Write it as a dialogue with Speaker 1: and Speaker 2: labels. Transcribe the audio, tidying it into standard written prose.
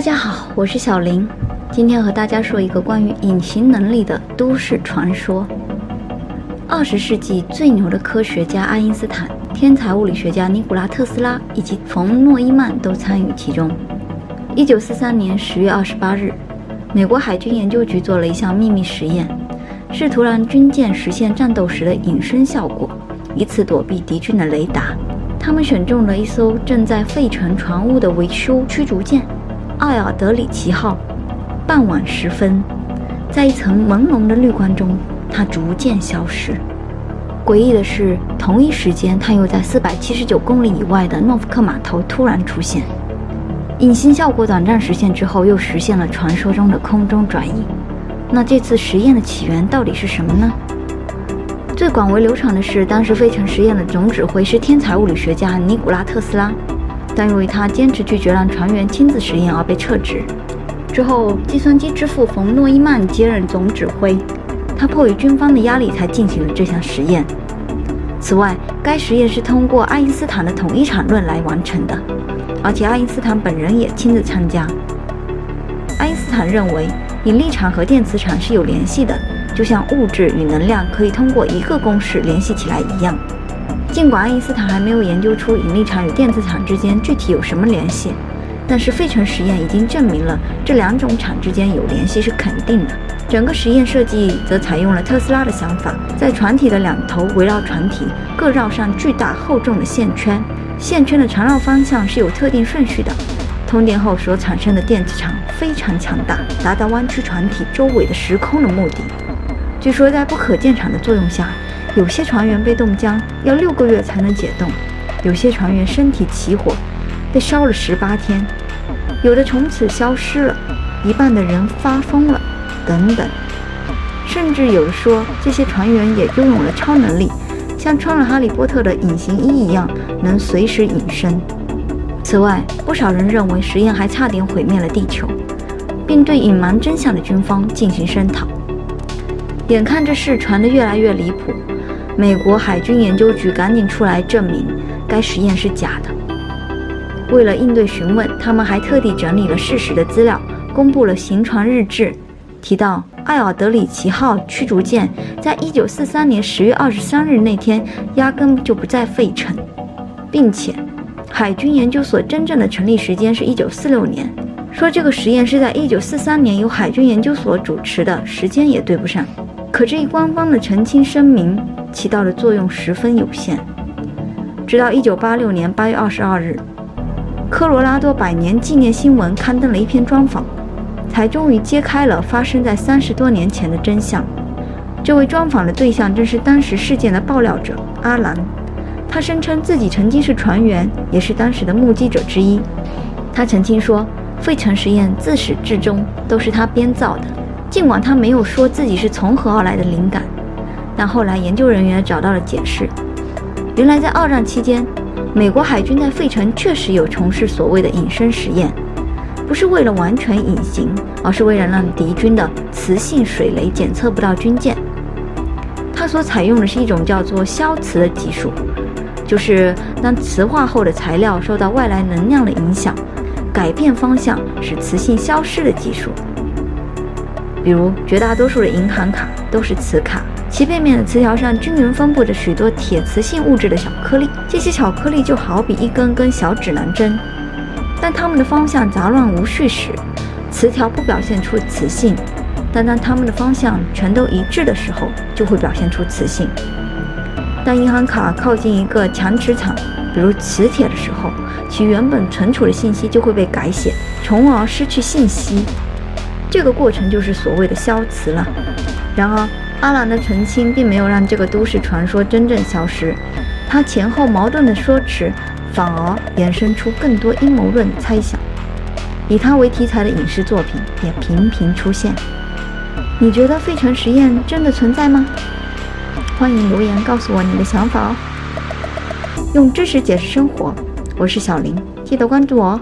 Speaker 1: 大家好，我是小林，今天和大家说一个关于隐形能力的都市传说。20世纪最牛的科学家爱因斯坦、天才物理学家尼古拉特斯拉以及冯诺依曼都参与其中。1943年10月28日，美国海军研究局做了一项秘密实验，试图让军舰实现战斗时的隐身效果，以此躲避敌军的雷达。他们选中了一艘正在费城船坞的维修驱逐舰艾尔德里奇号。傍晚时分，在一层朦胧的绿光中，它逐渐消失。诡异的是，同一时间，它又在479公里以外的诺福克码头突然出现。隐形效果短暂实现之后，又实现了传说中的空中转移。那这次实验的起源到底是什么呢？最广为流传的是，当时费城实验的总指挥是天才物理学家尼古拉特斯拉，但由于他坚持拒绝让船员亲自实验而被撤职。之后，计算机之父冯诺依曼接任总指挥，他迫于军方的压力才进行了这项实验。此外，该实验是通过爱因斯坦的统一场论来完成的，而且爱因斯坦本人也亲自参加。爱因斯坦认为，引力场和电磁场是有联系的，就像物质与能量可以通过一个公式联系起来一样。尽管爱因斯坦还没有研究出引力场与电磁场之间具体有什么联系，但是费城实验已经证明了这两种场之间有联系是肯定的。整个实验设计则采用了特斯拉的想法，在船体的两头围绕船体各绕上巨大厚重的线圈，线圈的缠绕方向是有特定顺序的。通电后所产生的电磁场非常强大，达到弯曲船体周围的时空的目的。据说在不可见场的作用下，有些船员被冻僵，要6个月才能解冻；有些船员身体起火，被烧了18天；有的从此消失了，一半的人发疯了，等等。甚至有的说，这些船员也拥有了超能力，像穿了哈利波特的隐形衣一样，能随时隐身。此外，不少人认为实验还差点毁灭了地球，并对隐瞒真相的军方进行声讨。眼看这事传得越来越离谱，美国海军研究局赶紧出来证明该实验是假的。为了应对询问，他们还特地整理了事实的资料，公布了行船日志，提到艾尔德里奇号驱逐舰在1943年10月23日那天压根就不在费城，并且海军研究所真正的成立时间是1946年，说这个实验是在1943年由海军研究所主持的，时间也对不上。可这一官方的澄清声明起到的作用十分有限。直到1986年8月22日，科罗拉多100年纪念新闻刊登了一篇专访，才终于揭开了发生在30多年前的真相。这位专访的对象正是当时事件的爆料者阿兰，他声称自己曾经是船员，也是当时的目击者之一。他澄清说，费城实验自始至终都是他编造的，尽管他没有说自己是从何而来的灵感，但后来研究人员找到了解释。原来在2战期间，美国海军在费城确实有从事所谓的隐身实验，不是为了完全隐形，而是为了让敌军的磁性水雷检测不到军舰。它所采用的是一种叫做消磁的技术，就是当磁化后的材料受到外来能量的影响，改变方向使磁性消失的技术。比如绝大多数的银行卡都是磁卡，其背面的磁条上均匀分布着许多铁磁性物质的小颗粒，这些小颗粒就好比一根根小指南针，但它们的方向杂乱无序时，磁条不表现出磁性，但当它们的方向全都一致的时候，就会表现出磁性。当银行卡靠近一个强磁场，比如磁铁的时候，其原本存储的信息就会被改写，从而失去信息。这个过程就是所谓的消磁了。然而，阿兰的澄清并没有让这个都市传说真正消失，他前后矛盾的说辞反而衍生出更多阴谋论猜想。以他为题材的影视作品也频频出现。你觉得费城实验真的存在吗？欢迎留言告诉我你的想法哦。用知识解释生活，我是小林，记得关注我哦。